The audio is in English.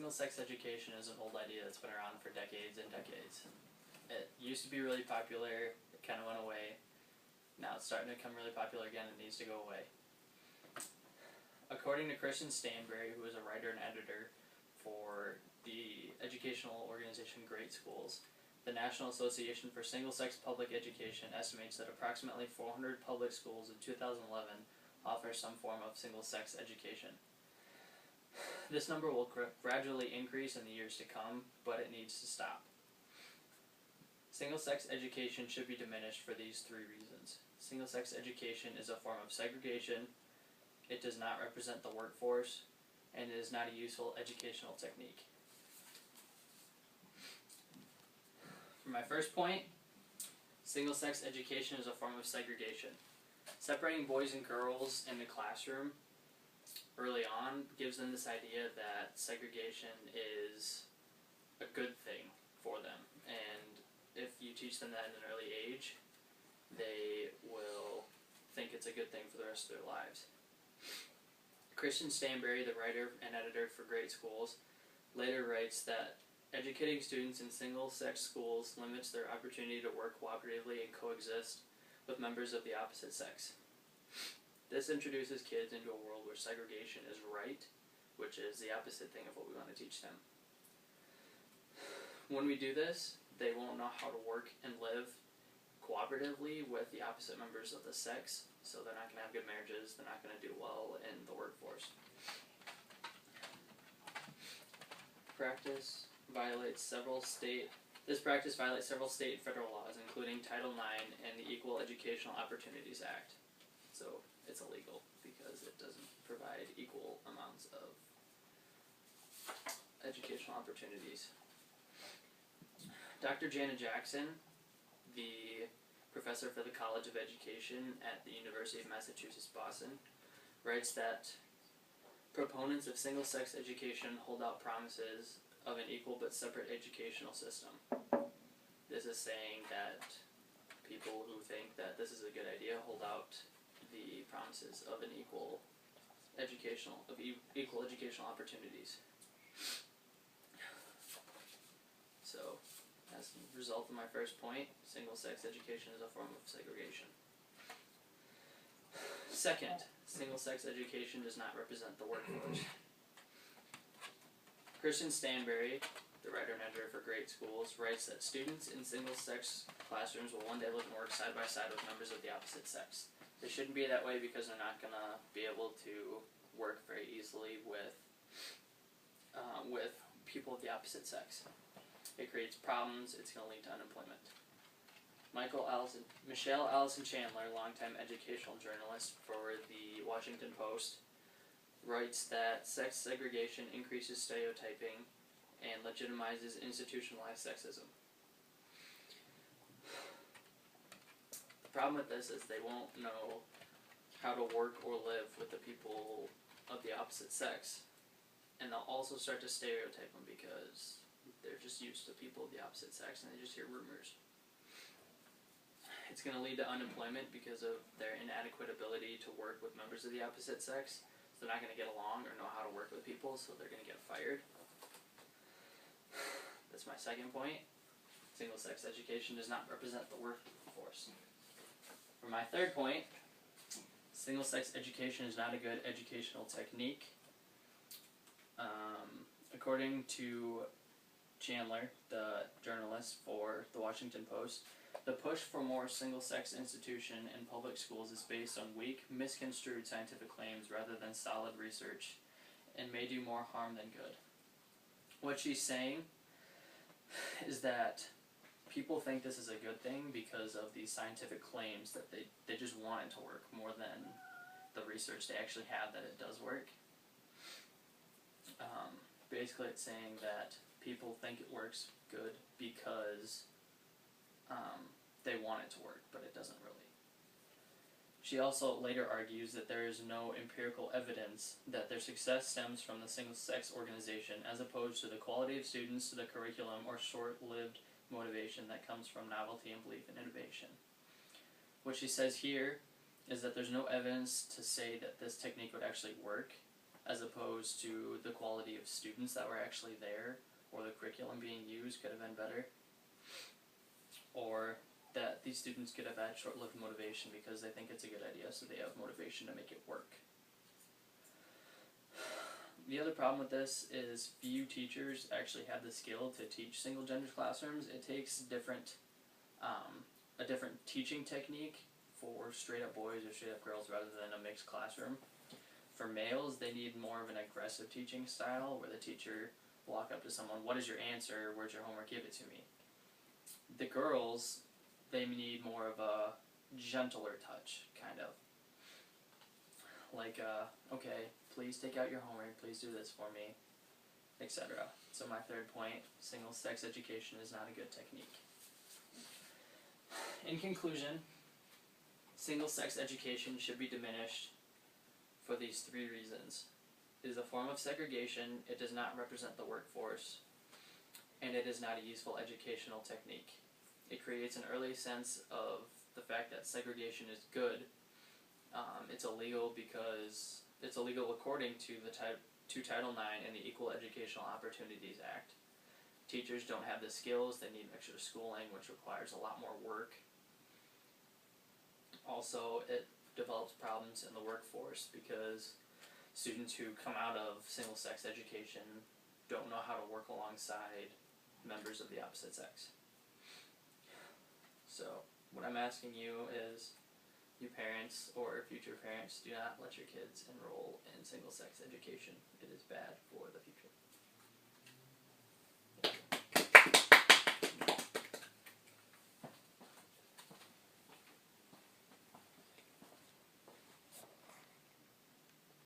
Single-sex education is an old idea that's been around for decades and decades. It used to be really popular, it kind of went away. Now it's starting to become really popular again and needs to go away. According to Christian Stanbury, who is a writer and editor for the educational organization Great Schools, the National Association for Single-Sex Public Education estimates that approximately 400 public schools in 2011 offer some form of single-sex education. This number will gradually increase in the years to come, but it needs to stop. Single-sex education should be diminished for these three reasons. Single-sex education is a form of segregation, it does not represent the workforce, and it is not a useful educational technique. For my first point, single-sex education is a form of segregation. Separating boys and girls in the classroom early on gives them this idea that segregation is a good thing for them, and if you teach them that at an early age, they will think it's a good thing for the rest of their lives. Christian Stanbury, the writer and editor for Great Schools, later writes that educating students in single-sex schools limits their opportunity to work cooperatively and coexist with members of the opposite sex. This introduces kids into a world where segregation is right, which is the opposite thing of what we want to teach them. When we do this, they won't know how to work and live cooperatively with the opposite members of the sex, so they're not going to have good marriages, they're not going to do well in the workforce. This practice violates several state and federal laws, including Title IX and the Equal Educational Opportunities Act. So it's illegal because it doesn't provide equal amounts of educational opportunities. Dr. Janet Jackson, the professor for the College of Education at the University of Massachusetts, Boston, writes that proponents of single-sex education hold out promises of an equal but separate educational system. This is saying that people who think that this is a good idea hold out the promises of an equal educational opportunities. So, as a result of my first point, single-sex education is a form of segregation. Second, single-sex education does not represent the workforce. Christian Stanbury, the writer and editor for Great Schools, writes that students in single-sex classrooms will one day live and work side by side with members of the opposite sex. It shouldn't be that way because they're not going to be able to work very easily with people of the opposite sex. It creates problems, it's going to lead to unemployment. Michelle Allison Chandler, longtime educational journalist for the Washington Post, writes that sex segregation increases stereotyping and legitimizes institutionalized sexism. The problem with this is they won't know how to work or live with the people of the opposite sex, and they'll also start to stereotype them because they're just used to people of the opposite sex and they just hear rumors. It's going to lead to unemployment because of their inadequate ability to work with members of the opposite sex. So they're not going to get along or know how to work with people, so they're going to get fired. That's my second point. Single-sex education does not represent the workforce. For my third point, single-sex education is not a good educational technique. According to Chandler, the journalist for the Washington Post, the push for more single-sex institution in public schools is based on weak, misconstrued scientific claims rather than solid research, and may do more harm than good. What she's saying is that people think this is a good thing because of these scientific claims that they just want it to work more than the research they actually have that it does work. Basically it's saying that people think it works good because they want it to work, but it doesn't really. She also later argues that there is no empirical evidence that their success stems from the single-sex organization as opposed to the quality of students, the curriculum, or short-lived motivation that comes from novelty and belief in innovation. What she says here is that there's no evidence to say that this technique would actually work, as opposed to the quality of students that were actually there, or the curriculum being used could have been better, or that these students could have had short-lived motivation because they think it's a good idea, so they have motivation to make it work. The other problem with this is few teachers actually have the skill to teach single-gender classrooms. It takes a different teaching technique for straight-up boys or straight-up girls rather than a mixed classroom. For males, they need more of an aggressive teaching style where the teacher will walk up to someone, "What is your answer? Where's your homework? Give it to me." The girls, they need more of a gentler touch, kind of. Like, okay, please take out your homework, please do this for me, etc. So my third point, single-sex education is not a good technique. In conclusion, single-sex education should be diminished for these three reasons. It is a form of segregation, it does not represent the workforce, and it is not a useful educational technique. It creates an early sense of the fact that segregation is good. It's illegal because it's illegal according to Title IX and the Equal Educational Opportunities Act. Teachers don't have the skills, they need extra schooling, which requires a lot more work. Also, it develops problems in the workforce because students who come out of single-sex education don't know how to work alongside members of the opposite sex. So, what I'm asking you is, you parents or future parents, do not let your kids enroll in single-sex education. It is bad for the future.